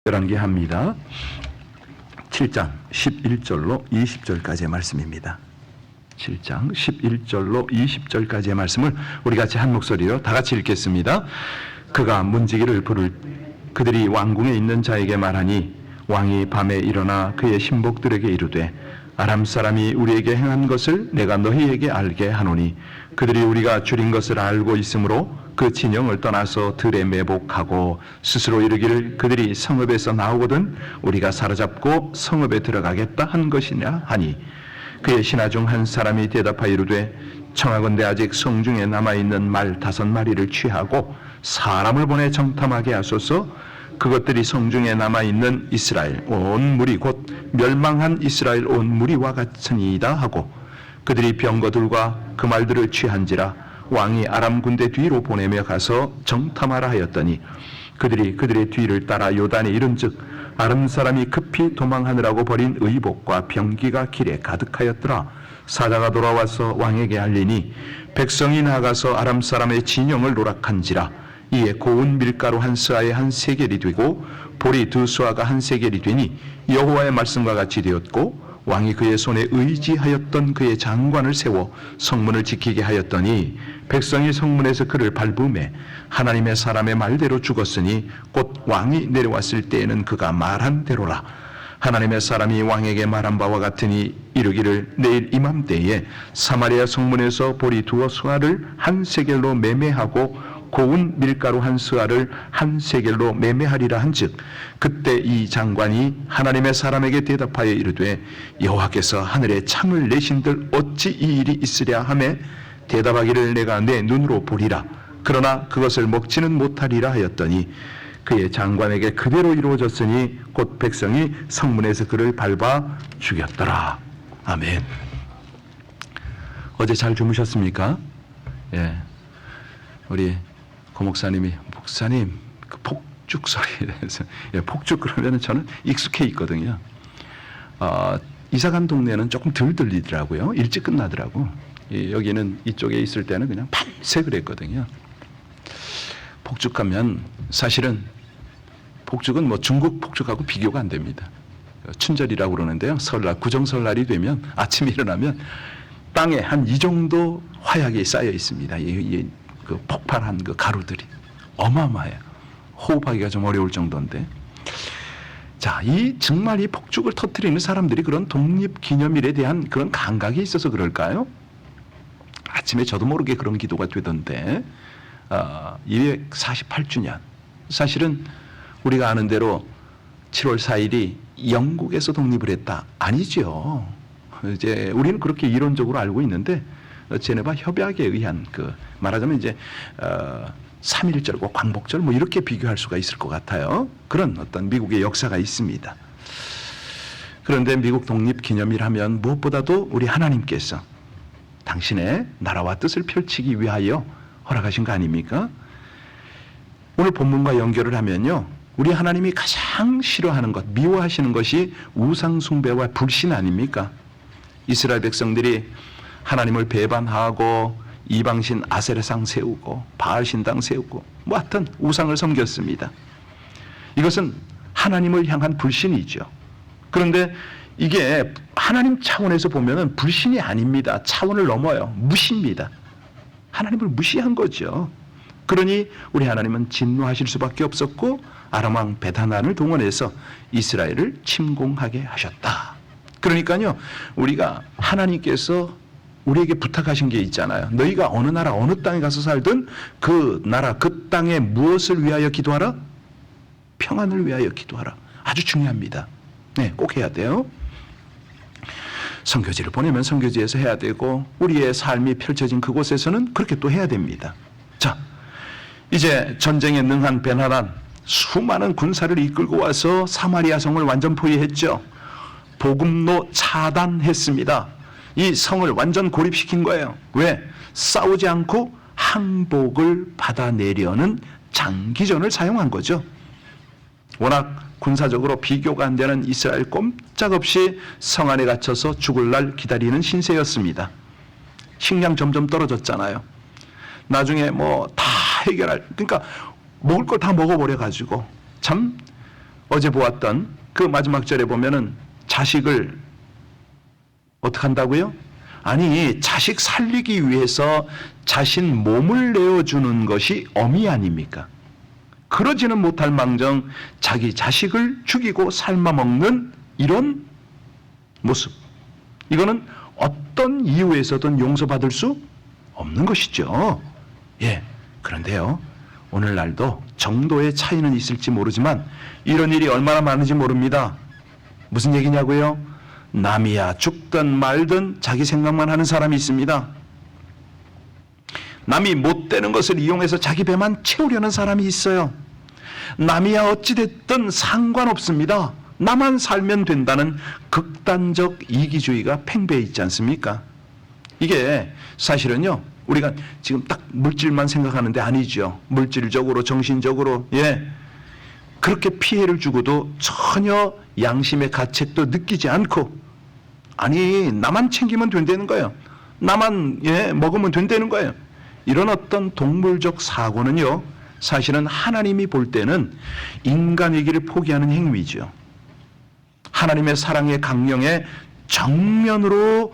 열왕기합니다. 7장 11절로 20절까지의 말씀입니다. 7장 11절로 20절까지의 말씀을 우리 같이 한 목소리로 다 같이 읽겠습니다. 그가 문지기를 부를 그들이 왕궁에 있는 자에게 말하니 왕이 밤에 일어나 그의 신복들에게 이르되 아람 사람이 우리에게 행한 것을 내가 너희에게 알게 하노니 그들이 우리가 줄인 것을 알고 있으므로 그 진영을 떠나서 들에 매복하고 스스로 이르기를 그들이 성읍에서 나오거든 우리가 사로잡고 성읍에 들어가겠다 한 것이냐 하니 그의 신하 중 한 사람이 대답하여 이르되 청하건대 아직 성중에 남아있는 말 5마리를 취하고 사람을 보내 정탐하게 하소서. 그것들이 성중에 남아있는 이스라엘 온 무리 곧 멸망한 이스라엘 온 무리와 같으니이다 하고 그들이 병거들과 그 말들을 취한지라 왕이 아람 군대 뒤로 보내며 가서 정탐하라 하였더니 그들이 그들의 뒤를 따라 요단에 이른즉 아람 사람이 급히 도망하느라고 버린 의복과 병기가 길에 가득하였더라. 사자가 돌아와서 왕에게 알리니 백성이 나가서 아람 사람의 진영을 노락한지라. 이에 고운 밀가루 한 스아에 한 세겔이 되고 보리 2수아가 한 세겔이 되니 여호와의 말씀과 같이 되었고 왕이 그의 손에 의지하였던 그의 장관을 세워 성문을 지키게 하였더니 백성이 성문에서 그를 밟음에 하나님의 사람의 말대로 죽었으니 곧 왕이 내려왔을 때에는 그가 말한 대로라. 하나님의 사람이 왕에게 말한 바와 같으니 이르기를 내일 이맘때에 사마리아 성문에서 보리 2수아를 한 세겔로 매매하고 고운 밀가루 한 스아를 한 세겔로 매매하리라 한즉 그때 이 장관이 하나님의 사람에게 대답하여 이르되 여호와께서 하늘에 창을 내신들 어찌 이 일이 있으랴 하매 대답하기를 내가 내 눈으로 보리라. 그러나 그것을 먹지는 못하리라 하였더니 그의 장관에게 그대로 이루어졌으니 곧 백성이 성문에서 그를 밟아 죽였더라. 아멘. 어제 잘 주무셨습니까? 예, 우리 고 목사님이 목사님 그 폭죽 소리에서 예, 폭죽 그러면 저는 익숙해 있거든요. 이사간 동네는 조금 덜 들리더라고요. 일찍 끝나더라고. 여기는 이쪽에 있을 때는 그냥 밤새 그랬거든요. 폭죽 가면 사실은 폭죽은 뭐 중국 폭죽하고 비교가 안 됩니다. 춘절이라고 그러는데요. 설날 구정설날이 되면 아침에 일어나면 땅에 한 이 정도 화약이 쌓여 있습니다. 그 폭발한 그 가루들이 어마어마해요. 호흡하기가 좀 어려울 정도인데. 자, 정말 이 폭죽을 터뜨리는 사람들이 그런 독립기념일에 대한 그런 감각이 있어서 그럴까요? 아침에 저도 모르게 그런 기도가 되던데 248주년 사실은 우리가 아는 대로 7월 4일이 영국에서 독립을 했다. 아니죠. 이제 우리는 그렇게 이론적으로 알고 있는데 제네바 협약에 의한 말하자면 이제 3.1절과 광복절 뭐 이렇게 비교할 수가 있을 것 같아요. 그런 어떤 미국의 역사가 있습니다. 그런데 미국 독립기념일 하면 무엇보다도 우리 하나님께서 당신의 나라와 뜻을 펼치기 위하여 허락하신 거 아닙니까? 오늘 본문과 연결을 하면요, 우리 하나님이 가장 싫어하는 것, 미워하시는 것이 우상숭배와 불신 아닙니까? 이스라엘 백성들이 하나님을 배반하고 이방신 아세라상 세우고 바알신당 세우고 뭐 하여튼 우상을 섬겼습니다. 이것은 하나님을 향한 불신이죠. 그런데 이게 하나님 차원에서 보면은 불신이 아닙니다. 차원을 넘어요. 무시입니다. 하나님을 무시한 거죠. 그러니 우리 하나님은 진노하실 수밖에 없었고 아람 왕 베다난을 동원해서 이스라엘을 침공하게 하셨다. 그러니까요, 우리가 하나님께서 우리에게 부탁하신 게 있잖아요. 너희가 어느 나라 어느 땅에 가서 살든 그 나라 그 땅에 무엇을 위하여 기도하라? 평안을 위하여 기도하라. 아주 중요합니다. 네, 꼭 해야 돼요. 선교지를 보내면 선교지에서 해야 되고 우리의 삶이 펼쳐진 그곳에서는 그렇게 또 해야 됩니다. 자, 이제 전쟁에 능한 베나난 수많은 군사를 이끌고 와서 사마리아 성을 완전 포위했죠. 보급로 차단했습니다. 이 성을 완전 고립시킨 거예요. 왜? 싸우지 않고 항복을 받아내려는 장기전을 사용한 거죠. 워낙 군사적으로 비교가 안 되는 이스라엘 꼼짝없이 성 안에 갇혀서 죽을 날 기다리는 신세였습니다. 식량 점점 떨어졌잖아요. 나중에 뭐 다 그러니까 먹을 걸 다 먹어버려 가지고 참 어제 보았던 그 마지막 절에 보면은 자식을 어떻게 한다고요? 아니, 자식 살리기 위해서 자신 몸을 내어주는 것이 어미 아닙니까? 그러지는 못할 망정 자기 자식을 죽이고 삶아먹는 이런 모습, 이거는 어떤 이유에서든 용서받을 수 없는 것이죠. 예, 그런데요, 오늘날도 정도의 차이는 있을지 모르지만 이런 일이 얼마나 많은지 모릅니다. 무슨 얘기냐고요? 남이야 죽든 말든 자기 생각만 하는 사람이 있습니다. 남이 못 되는 것을 이용해서 자기 배만 채우려는 사람이 있어요. 남이야 어찌됐든 상관없습니다. 나만 살면 된다는 극단적 이기주의가 팽배해 있지 않습니까? 이게 사실은요, 우리가 지금 딱 물질만 생각하는데 아니죠. 물질적으로, 정신적으로, 예, 그렇게 피해를 주고도 전혀 양심의 가책도 느끼지 않고, 아니, 나만 챙기면 된다는 거예요. 나만 먹으면 된다는 거예요. 이런 어떤 동물적 사고는요, 사실은 하나님이 볼 때는 인간이기를 포기하는 행위죠. 하나님의 사랑의 강령에 정면으로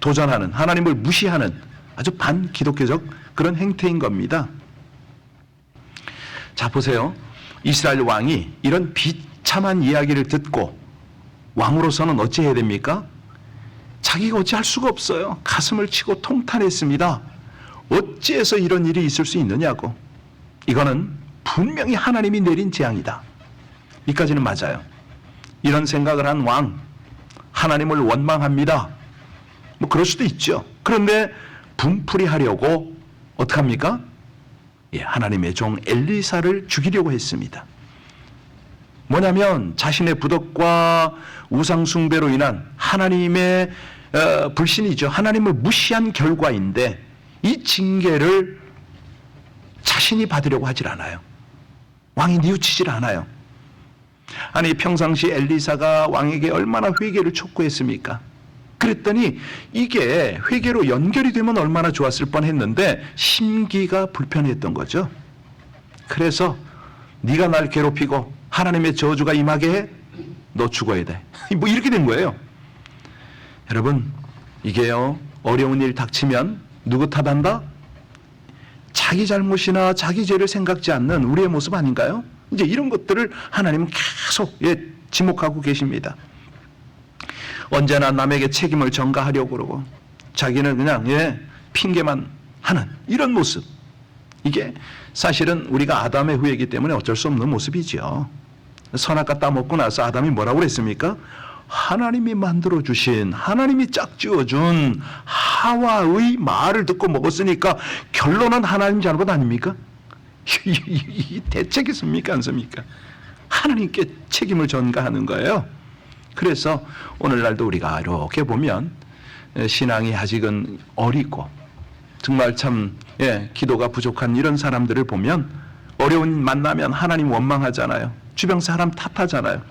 도전하는, 하나님을 무시하는 아주 반기독교적 그런 행태인 겁니다. 자, 보세요. 이스라엘 왕이 이런 비참한 이야기를 듣고 왕으로서는 어찌 해야 됩니까? 자기가 어찌할 수가 없어요. 가슴을 치고 통탄했습니다. 어찌해서 이런 일이 있을 수 있느냐고. 이거는 분명히 하나님이 내린 재앙이다. 이까지는 맞아요. 이런 생각을 한 왕, 하나님을 원망합니다. 뭐 그럴 수도 있죠. 그런데 분풀이 하려고 어떡합니까? 하나님의 종 엘리사를 죽이려고 했습니다. 뭐냐면 자신의 부덕과 우상숭배로 인한 하나님의 불신이죠. 하나님을 무시한 결과인데 이 징계를 자신이 받으려고 하질 않아요. 왕이 뉘우치질 않아요. 아니, 평상시 엘리사가 왕에게 얼마나 회개를 촉구했습니까? 그랬더니 이게 회개로 연결이 되면 얼마나 좋았을 뻔했는데 심기가 불편했던 거죠. 그래서 네가 날 괴롭히고 하나님의 저주가 임하게 해? 너 죽어야 돼. 뭐 이렇게 된 거예요. 여러분, 이게요, 어려운 일 닥치면 누구 탓한다? 자기 잘못이나 자기 죄를 생각지 않는 우리의 모습 아닌가요? 이제 이런 것들을 하나님은 계속 지목하고 계십니다. 언제나 남에게 책임을 전가하려고 그러고 자기는 그냥 핑계만 하는 이런 모습, 이게 사실은 우리가 아담의 후예이기 때문에 어쩔 수 없는 모습이죠. 선악과 따먹고 나서 아담이 뭐라고 그랬습니까? 하나님이 만들어주신, 하나님이 짝지어준 하와의 말을 듣고 먹었으니까 결론은 하나님 잘못 아닙니까? 이 대책이 있습니까? 안 씁니까? 하나님께 책임을 전가하는 거예요. 그래서 오늘날도 우리가 이렇게 보면 신앙이 아직은 어리고 정말 참 기도가 부족한 이런 사람들을 보면 어려운 만나면 하나님 원망하잖아요. 주변 사람 탓하잖아요.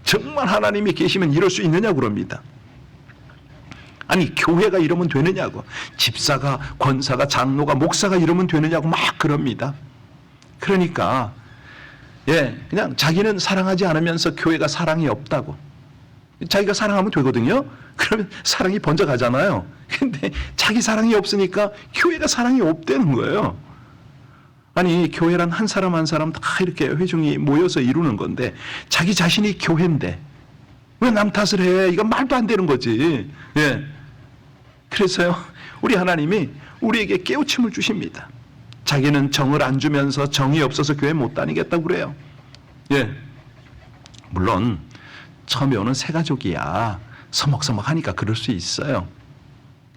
정말 하나님이 계시면 이럴 수 있느냐고 그럽니다. 아니, 교회가 이러면 되느냐고, 집사가, 권사가, 장로가, 목사가 이러면 되느냐고 막 그럽니다. 그러니까 그냥 자기는 사랑하지 않으면서 교회가 사랑이 없다고. 자기가 사랑하면 되거든요. 그러면 사랑이 번져가잖아요. 근데 자기 사랑이 없으니까 교회가 사랑이 없다는 거예요. 아니, 교회란 한 사람 한 사람 다 이렇게 회중이 모여서 이루는 건데 자기 자신이 교회인데 왜 남 탓을 해? 이건 말도 안 되는 거지. 그래서요, 우리 하나님이 우리에게 깨우침을 주십니다. 자기는 정을 안 주면서 정이 없어서 교회 못 다니겠다고 그래요. 물론 처음에 오는 새 가족이야 서먹서먹하니까 그럴 수 있어요.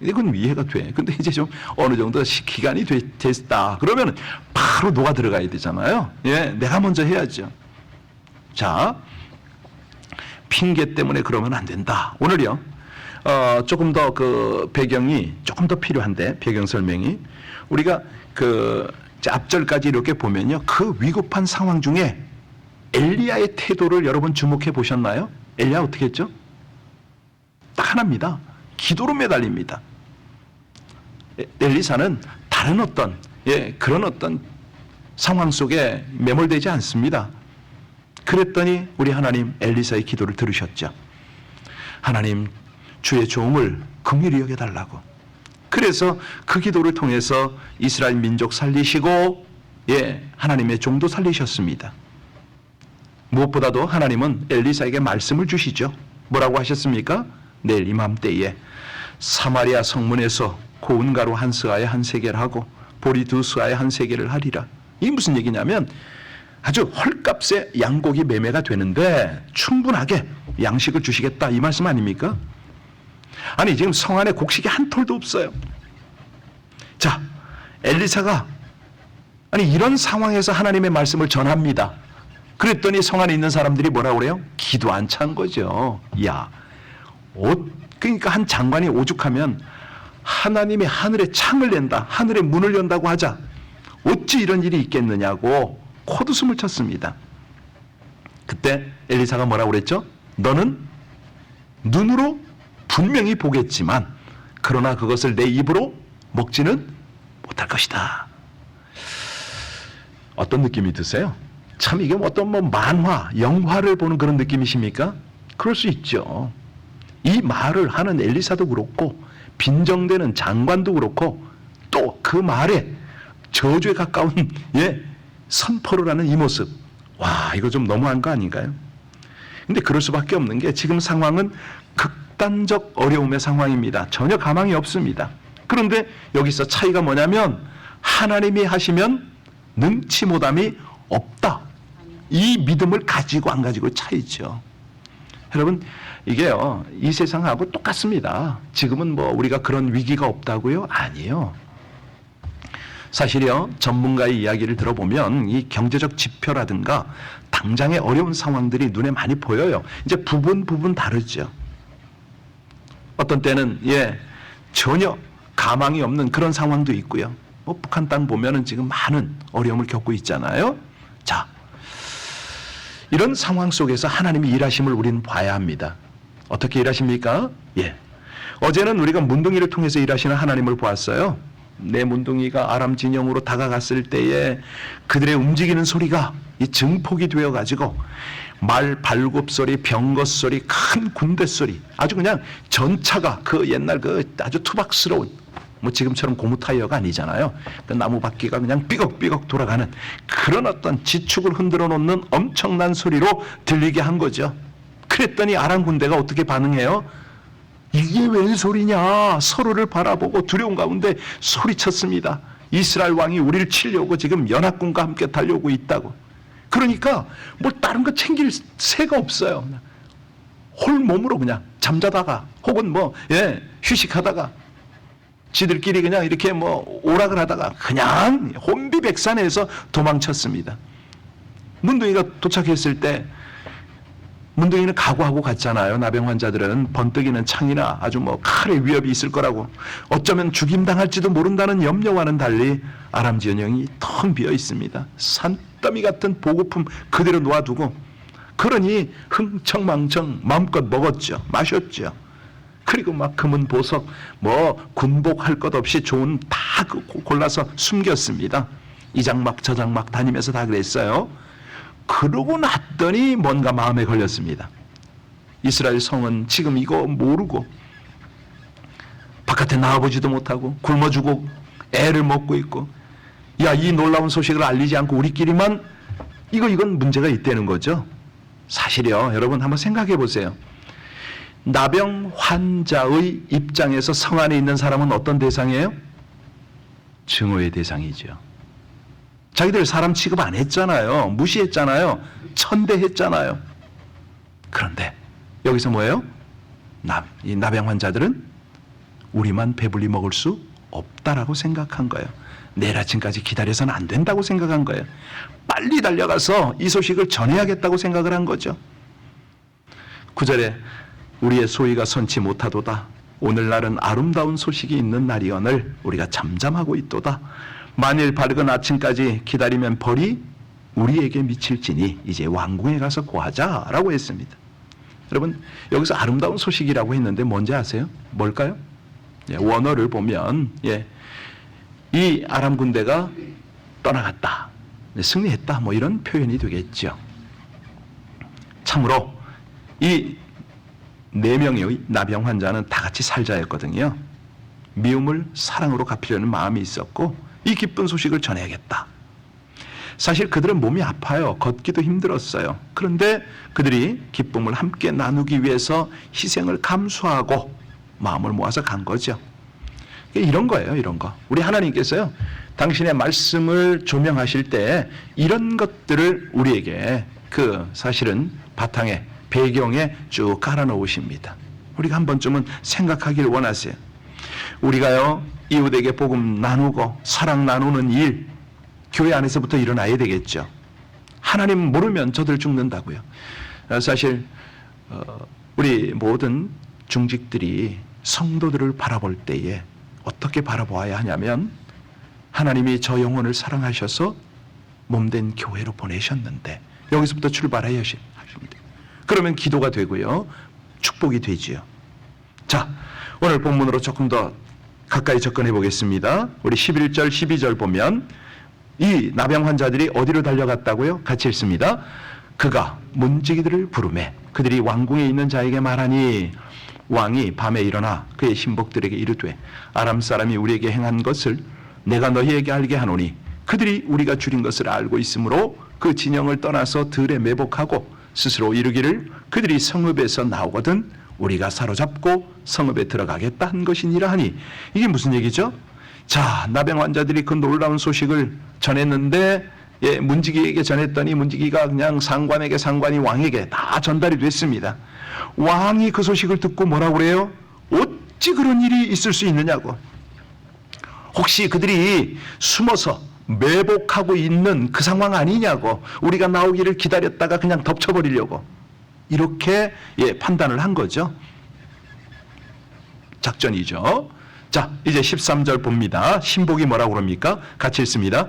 이건 이해가 돼. 근데 이제 좀 어느 정도 기간이 됐다 그러면 바로 녹아 들어가야 되잖아요. 내가 먼저 해야죠. 자, 핑계 때문에 그러면 안 된다. 오늘요, 조금 더 그 배경이 조금 더 필요한데, 배경 설명이 우리가 그 앞절까지 이렇게 보면요, 그 위급한 상황 중에 엘리야의 태도를 여러분 주목해 보셨나요? 엘리야 어떻게 했죠? 딱 하나입니다. 기도로 매달립니다. 엘리사는 다른 어떤 그런 어떤 상황 속에 매몰되지 않습니다. 그랬더니 우리 하나님 엘리사의 기도를 들으셨죠. 하나님 주의 종을 긍휼히 여겨달라고. 그래서 그 기도를 통해서 이스라엘 민족 살리시고 하나님의 종도 살리셨습니다. 무엇보다도 하나님은 엘리사에게 말씀을 주시죠. 뭐라고 하셨습니까? 내일 이맘때에 사마리아 성문에서 고운 가루 한 스아에 한 세겔 하고 보리 두 스아에 한 세겔을 하리라. 이게 무슨 얘기냐면 아주 헐값에 양고기 매매가 되는데 충분하게 양식을 주시겠다, 이 말씀 아닙니까? 아니 지금 성 안에 곡식이 한 톨도 없어요. 자, 엘리사가 이런 상황에서 하나님의 말씀을 전합니다. 그랬더니 성 안에 있는 사람들이 뭐라고 그래요? 기도 안 찬 거죠. 그러니까 한 장관이 오죽하면 하나님이 하늘에 창을 낸다, 하늘에 문을 연다고 하자 어찌 이런 일이 있겠느냐고 코웃음을 쳤습니다. 그때 엘리사가 뭐라고 그랬죠? 너는 눈으로 분명히 보겠지만 그러나 그것을 내 입으로 먹지는 못할 것이다. 어떤 느낌이 드세요? 참 이게 어떤 만화, 영화를 보는 그런 느낌이십니까? 그럴 수 있죠. 이 말을 하는 엘리사도 그렇고 빈정대는 장관도 그렇고 또 그 말에 저주에 가까운 선포를 하는 이 모습, 와 이거 좀 너무한 거 아닌가요? 근데 그럴 수밖에 없는 게 지금 상황은 극단적 어려움의 상황입니다. 전혀 가망이 없습니다. 그런데 여기서 차이가 뭐냐면 하나님이 하시면 능치 못함이 없다. 이 믿음을 가지고 안 가지고 차이죠. 여러분 이게요 이 세상하고 똑같습니다. 지금은 우리가 그런 위기가 없다고요? 아니에요. 사실요 전문가의 이야기를 들어보면 이 경제적 지표라든가 당장의 어려운 상황들이 눈에 많이 보여요. 이제 부분 다르죠. 어떤 때는 전혀 가망이 없는 그런 상황도 있고요. 북한 땅 보면은 지금 많은 어려움을 겪고 있잖아요. 자, 이런 상황 속에서 하나님이 일하심을 우리는 봐야 합니다. 어떻게 일하십니까? 어제는 우리가 문둥이를 통해서 일하시는 하나님을 보았어요. 내 문둥이가 아람 진영으로 다가갔을 때에 그들의 움직이는 소리가 이 증폭이 되어가지고 말 발굽 소리, 병거 소리, 큰 군대 소리, 아주 그냥 전차가 그 옛날 그 아주 투박스러운 지금처럼 고무 타이어가 아니잖아요. 그 나무 바퀴가 그냥 삐걱삐걱 돌아가는 그런 어떤 지축을 흔들어 놓는 엄청난 소리로 들리게 한 거죠. 그랬더니 아람 군대가 어떻게 반응해요? 이게 웬 소리냐? 서로를 바라보고 두려운 가운데 소리쳤습니다. 이스라엘 왕이 우리를 치려고 지금 연합군과 함께 달려오고 있다고. 그러니까 다른 거 챙길 새가 없어요. 홀 몸으로 그냥 잠자다가 혹은 휴식하다가 지들끼리 그냥 이렇게 오락을 하다가 그냥 혼비백산해서 도망쳤습니다. 문둥이가 도착했을 때 문둥이는 각오하고 갔잖아요. 나병 환자들은 번뜩이는 창이나 아주 칼의 위협이 있을 거라고, 어쩌면 죽임당할지도 모른다는 염려와는 달리 아람 진영이 텅 비어 있습니다. 산더미 같은 보급품 그대로 놓아두고, 그러니 흥청망청 마음껏 먹었죠. 마셨죠. 그리고 금은 보석 군복 할 것 없이 좋은 다 골라서 숨겼습니다. 이 장막 저 장막 다니면서 다 그랬어요. 그러고 났더니 뭔가 마음에 걸렸습니다. 이스라엘 성은 지금 이거 모르고 바깥에 나와보지도 못하고 굶어 죽고 애를 먹고 있고, 이 놀라운 소식을 알리지 않고 우리끼리만 이건 문제가 있다는 거죠. 사실이요, 여러분 한번 생각해 보세요. 나병 환자의 입장에서 성 안에 있는 사람은 어떤 대상이에요? 증오의 대상이죠. 자기들 사람 취급 안 했잖아요. 무시했잖아요. 천대했잖아요. 그런데 여기서 뭐예요? 이 나병 환자들은 우리만 배불리 먹을 수 없다라고 생각한 거예요. 내일 아침까지 기다려서는 안 된다고 생각한 거예요. 빨리 달려가서 이 소식을 전해야겠다고 생각을 한 거죠. 9절에 우리의 소위가 선치 못하도다. 오늘날은 아름다운 소식이 있는 날이오늘 우리가 잠잠하고 있도다. 만일 밝은 아침까지 기다리면 벌이 우리에게 미칠지니 이제 왕궁에 가서 고하자라고 했습니다. 여러분 여기서 아름다운 소식이라고 했는데 뭔지 아세요? 뭘까요? 원어를 보면 이 아람 군대가 떠나갔다, 승리했다, 이런 표현이 되겠죠. 참으로 이 4명의 나병 환자는 다 같이 살자였거든요. 미움을 사랑으로 갚으려는 마음이 있었고 이 기쁜 소식을 전해야겠다. 사실 그들은 몸이 아파요. 걷기도 힘들었어요. 그런데 그들이 기쁨을 함께 나누기 위해서 희생을 감수하고 마음을 모아서 간 거죠. 이런 거예요. 이런 거. 우리 하나님께서요, 당신의 말씀을 조명하실 때 이런 것들을 우리에게 사실은 바탕에, 배경에 쭉 깔아 놓으십니다. 우리가 한 번쯤은 생각하길 원하세요. 우리가요, 이웃에게 복음 나누고 사랑 나누는 일, 교회 안에서부터 일어나야 되겠죠. 하나님 모르면 저들 죽는다고요. 사실 우리 모든 중직들이 성도들을 바라볼 때에 어떻게 바라보아야 하냐면, 하나님이 저 영혼을 사랑하셔서 몸된 교회로 보내셨는데 여기서부터 출발해야 하십니다. 그러면 기도가 되고요, 축복이 되지요. 자, 오늘 본문으로 조금 더 가까이 접근해 보겠습니다. 우리 11절 12절 보면 이 나병 환자들이 어디로 달려갔다고요? 같이 읽습니다. 그가 문지기들을 부르매 그들이 왕궁에 있는 자에게 말하니 왕이 밤에 일어나 그의 신복들에게 이르되 아람 사람이 우리에게 행한 것을 내가 너희에게 알게 하노니 그들이 우리가 줄인 것을 알고 있으므로 그 진영을 떠나서 들에 매복하고 스스로 이르기를 그들이 성읍에서 나오거든 우리가 사로잡고 성읍에 들어가겠다 한 것이니라 하니, 이게 무슨 얘기죠? 자, 나병 환자들이 그 놀라운 소식을 전했는데 문지기에게 전했더니 문지기가 그냥 상관에게, 상관이 왕에게 다 전달이 됐습니다. 왕이 그 소식을 듣고 뭐라고 그래요? 어찌 그런 일이 있을 수 있느냐고. 혹시 그들이 숨어서 매복하고 있는 그 상황 아니냐고, 우리가 나오기를 기다렸다가 그냥 덮쳐버리려고 이렇게 판단을 한 거죠. 작전이죠. 자, 이제 13절 봅니다. 신복이 뭐라고 그럽니까? 같이 읽습니다.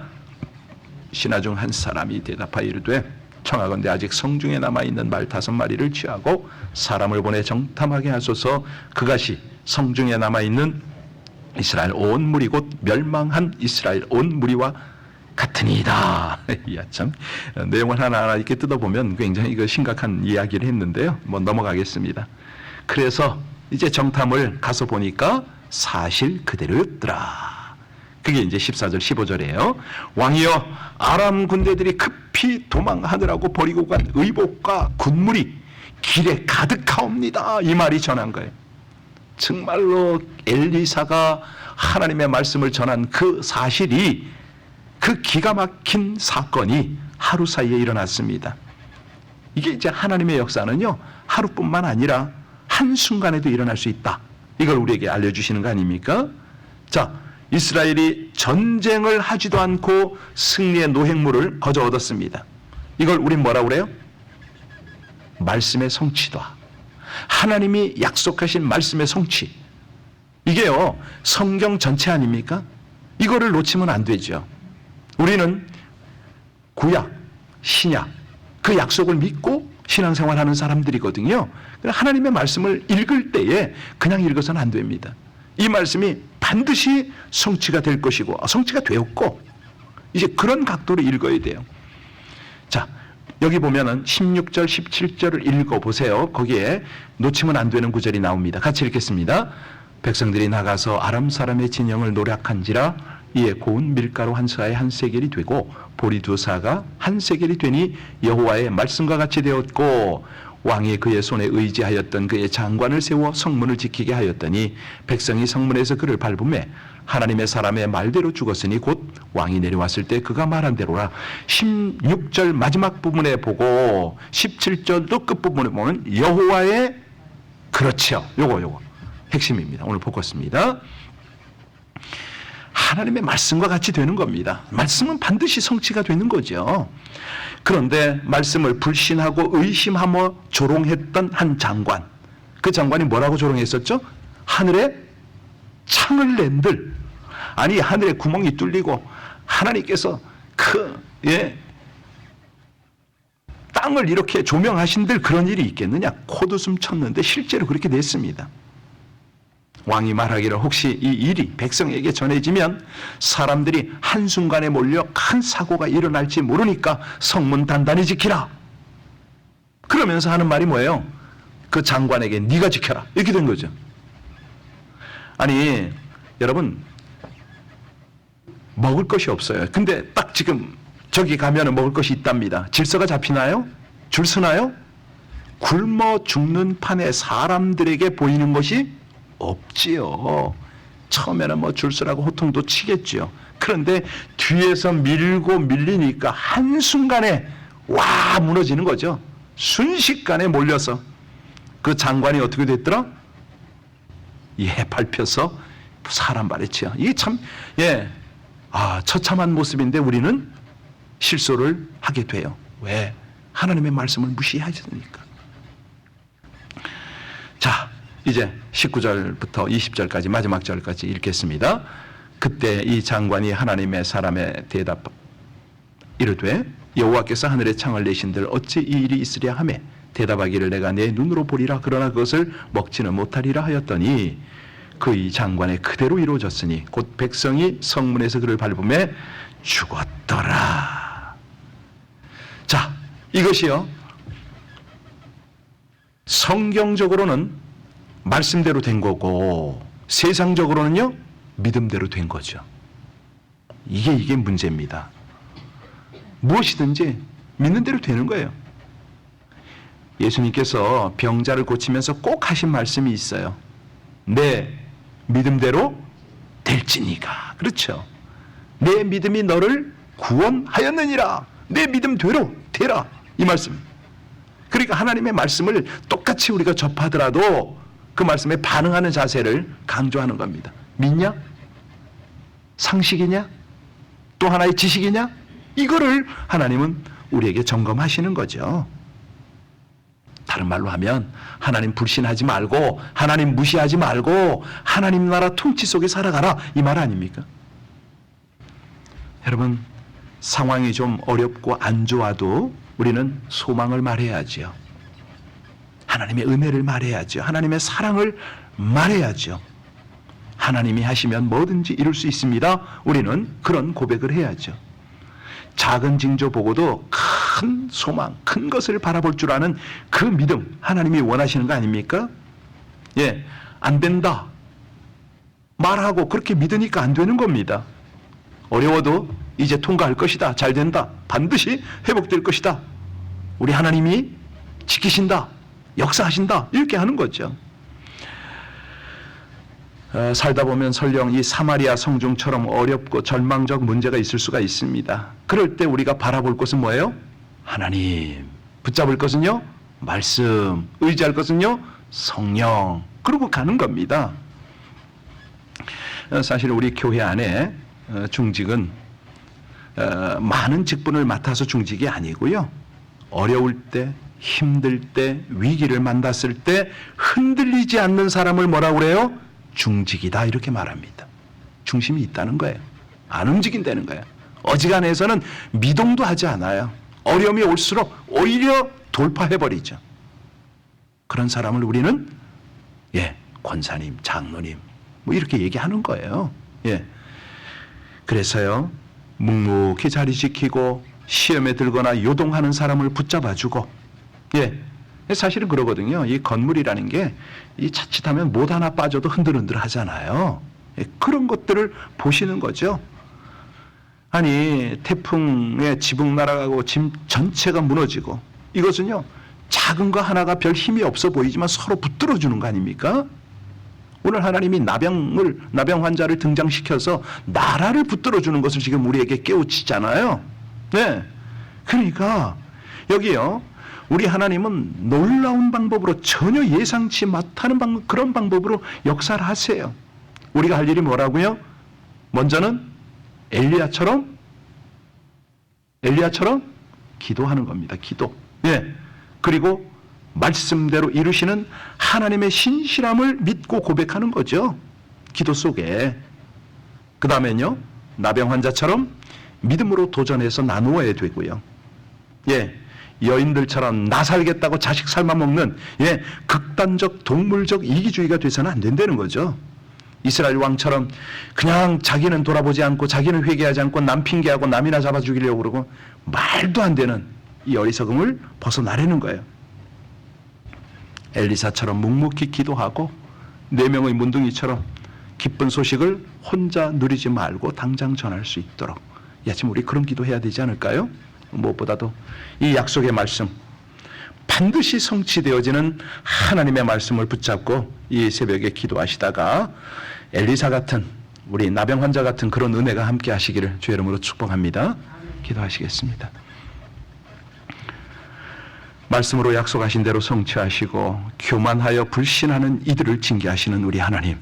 신하 중 한 사람이 대답하여 이르되 청하건대 아직 성중에 남아있는 말 5마리를 취하고 사람을 보내 정탐하게 하소서. 그것이 성중에 남아있는 이스라엘 온 무리 곧 멸망한 이스라엘 온 무리와 같으니이다. 야, 참, 내용을 하나하나 이렇게 뜯어보면 굉장히 이거 심각한 이야기를 했는데요. 넘어가겠습니다. 그래서 이제 정탐을 가서 보니까 사실 그대로였더라. 그게 이제 14절 15절이에요. 왕이여, 아람 군대들이 급히 도망하느라고 버리고 간 의복과 군물이 길에 가득하옵니다. 이 말이 전한 거예요. 정말로 엘리사가 하나님의 말씀을 전한 그 사실이, 그 기가 막힌 사건이 하루 사이에 일어났습니다. 이게 이제 하나님의 역사는요, 하루뿐만 아니라 한순간에도 일어날 수 있다. 이걸 우리에게 알려주시는 거 아닙니까? 자, 이스라엘이 전쟁을 하지도 않고 승리의 노획물을 거저 얻었습니다. 이걸 우린 뭐라고 그래요? 말씀의 성취다. 하나님이 약속하신 말씀의 성취. 이게요, 성경 전체 아닙니까? 이거를 놓치면 안 되죠. 우리는 구약, 신약, 그 약속을 믿고 신앙생활하는 사람들이거든요. 하나님의 말씀을 읽을 때에 그냥 읽어서는 안 됩니다. 이 말씀이 반드시 성취가 될 것이고 성취가 되었고, 이제 그런 각도로 읽어야 돼요. 자, 여기 보면은 16절 17절을 읽어보세요. 거기에 놓치면 안 되는 구절이 나옵니다. 같이 읽겠습니다. 백성들이 나가서 아람 사람의 진영을 노략한지라 이에 고운 밀가루 한 사에 한 세겔이 되고 보리 2사가 한 세겔이 되니 여호와의 말씀과 같이 되었고, 왕이 그의 손에 의지하였던 그의 장관을 세워 성문을 지키게 하였더니 백성이 성문에서 그를 밟음에 하나님의 사람의 말대로 죽었으니 곧 왕이 내려왔을 때 그가 말한 대로라. 16절 마지막 부분에 보고 17절도 끝부분에 보면 여호와의, 그렇죠, 요거 핵심입니다. 오늘 포커스입니다. 하나님의 말씀과 같이 되는 겁니다. 말씀은 반드시 성취가 되는 거죠. 그런데 말씀을 불신하고 의심하며 조롱했던 한 장관, 그 장관이 뭐라고 조롱했었죠? 하늘에 창을 낸들, 아니 하늘에 구멍이 뚫리고 하나님께서 땅을 이렇게 조명하신들 그런 일이 있겠느냐, 코웃음 쳤는데 실제로 그렇게 됐습니다. 왕이 말하기를 혹시 이 일이 백성에게 전해지면 사람들이 한순간에 몰려 큰 사고가 일어날지 모르니까 성문 단단히 지키라. 그러면서 하는 말이 뭐예요? 그 장관에게 네가 지켜라. 이렇게 된 거죠. 아니 여러분, 먹을 것이 없어요. 근데 딱 지금 저기 가면은 먹을 것이 있답니다. 질서가 잡히나요? 줄 서나요? 굶어 죽는 판에 사람들에게 보이는 것이 없지요. 처음에는 뭐 줄 서라고 호통도 치겠지요. 그런데 뒤에서 밀고 밀리니까 한순간에 와 무너지는 거죠. 순식간에 몰려서 그 장관이 어떻게 됐더라? 예, 밟혀서 사람 말이지요. 이게 참, 예, 처참한 모습인데 우리는 실수를 하게 돼요. 왜? 하나님의 말씀을 무시하셨으니까. 자, 이제 19절부터 20절까지 마지막 절까지 읽겠습니다. 그때 이 장관이 하나님의 사람의 대답 이르되 여호와께서 하늘의 창을 내신들 어찌 이 일이 있으랴 하매 대답하기를 내가 내 눈으로 보리라 그러나 그것을 먹지는 못하리라 하였더니 그 이 장관의 그대로 이루어졌으니 곧 백성이 성문에서 그를 밟음에 죽었더라. 자, 이것이요 성경적으로는 말씀대로 된 거고 세상적으로는요 믿음대로 된 거죠. 이게 문제입니다. 무엇이든지 믿는 대로 되는 거예요. 예수님께서 병자를 고치면서 꼭 하신 말씀이 있어요. 내 믿음대로 될지니가. 그렇죠. 내 믿음이 너를 구원하였느니라. 내 믿음대로 되라. 이 말씀. 그러니까 하나님의 말씀을 똑같이 우리가 접하더라도 그 말씀에 반응하는 자세를 강조하는 겁니다. 믿냐? 상식이냐? 또 하나의 지식이냐? 이거를 하나님은 우리에게 점검하시는 거죠. 다른 말로 하면 하나님 불신하지 말고 하나님 무시하지 말고 하나님 나라 통치 속에 살아가라 이 말 아닙니까? 여러분, 상황이 좀 어렵고 안 좋아도 우리는 소망을 말해야죠. 하나님의 은혜를 말해야죠. 하나님의 사랑을 말해야죠. 하나님이 하시면 뭐든지 이룰 수 있습니다. 우리는 그런 고백을 해야죠. 작은 징조 보고도 큰 소망, 큰 것을 바라볼 줄 아는 그 믿음, 하나님이 원하시는 거 아닙니까? 예, 안 된다 말하고 그렇게 믿으니까 안 되는 겁니다. 어려워도 이제 통과할 것이다. 잘 된다. 반드시 회복될 것이다. 우리 하나님이 지키신다. 역사하신다. 이렇게 하는 거죠. 살다 보면 설령 이 사마리아 성중처럼 어렵고 절망적 문제가 있을 수가 있습니다. 그럴 때 우리가 바라볼 것은 뭐예요? 하나님. 붙잡을 것은요? 말씀. 의지할 것은요? 성령. 그러고 가는 겁니다. 사실 우리 교회 안에 중직은 많은 직분을 맡아서 중직이 아니고요. 어려울 때, 힘들 때, 위기를 만났을 때 흔들리지 않는 사람을 뭐라고 그래요? 중직이다 이렇게 말합니다. 중심이 있다는 거예요. 안 움직인다는 거예요. 어지간해서는 미동도 하지 않아요. 어려움이 올수록 오히려 돌파해버리죠. 그런 사람을 우리는 권사님, 장로님 뭐 이렇게 얘기하는 거예요. 그래서요 묵묵히 자리 지키고 시험에 들거나 요동하는 사람을 붙잡아주고 사실은 그러거든요. 이 건물이라는 게 이 자칫하면 못 하나 빠져도 흔들흔들 하잖아요. 그런 것들을 보시는 거죠. 아니 태풍에 지붕 날아가고 짐 전체가 무너지고 이것은요 작은 거 하나가 별 힘이 없어 보이지만 서로 붙들어 주는 거 아닙니까? 오늘 하나님이 나병 환자를 등장시켜서 나라를 붙들어 주는 것을 지금 우리에게 깨우치잖아요. 그러니까 여기요 우리 하나님은 놀라운 방법으로 전혀 예상치 못하는 그런 방법으로 역사를 하세요. 우리가 할 일이 뭐라고요? 먼저는 엘리야처럼 기도하는 겁니다. 기도. 그리고 말씀대로 이루시는 하나님의 신실함을 믿고 고백하는 거죠. 기도 속에. 그 다음엔요 나병 환자처럼 믿음으로 도전해서 나누어야 되고요. 여인들처럼 나 살겠다고 자식 삶아먹는 극단적 동물적 이기주의가 돼서는 안 된다는 거죠. 이스라엘 왕처럼 그냥 자기는 돌아보지 않고 자기는 회개하지 않고 남 핑계하고 남이나 잡아 죽이려고 그러고 말도 안 되는 이 어리석음을 벗어나려는 거예요. 엘리사처럼 묵묵히 기도하고 4명의 문둥이처럼 기쁜 소식을 혼자 누리지 말고 당장 전할 수 있도록 이 아침 우리 그런 기도해야 되지 않을까요? 무엇보다도 이 약속의 말씀 반드시 성취되어지는 하나님의 말씀을 붙잡고 이 새벽에 기도하시다가 엘리사 같은 우리 나병 환자 같은 그런 은혜가 함께 하시기를 주의 이름으로 축복합니다. 기도하시겠습니다. 말씀으로 약속하신 대로 성취하시고 교만하여 불신하는 이들을 징계하시는 우리 하나님,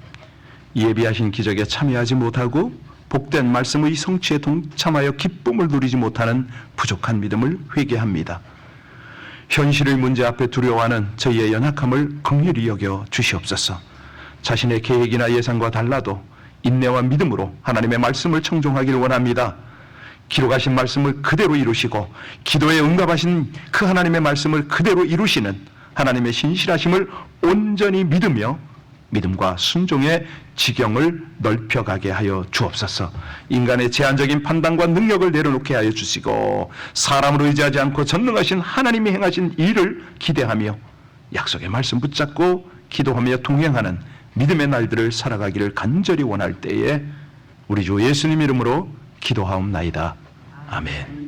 예비하신 기적에 참여하지 못하고 복된 말씀의 성취에 동참하여 기쁨을 누리지 못하는 부족한 믿음을 회개합니다. 현실의 문제 앞에 두려워하는 저희의 연약함을 긍휼히 여겨 주시옵소서. 자신의 계획이나 예상과 달라도 인내와 믿음으로 하나님의 말씀을 청종하기를 원합니다. 기록하신 말씀을 그대로 이루시고 기도에 응답하신 그 하나님의 말씀을 그대로 이루시는 하나님의 신실하심을 온전히 믿으며 믿음과 순종의 지경을 넓혀가게 하여 주옵소서. 인간의 제한적인 판단과 능력을 내려놓게 하여 주시고 사람을 의지하지 않고 전능하신 하나님이 행하신 일을 기대하며 약속의 말씀 붙잡고 기도하며 동행하는 믿음의 날들을 살아가기를 간절히 원할 때에 우리 주 예수님 이름으로 기도하옵나이다. 아멘.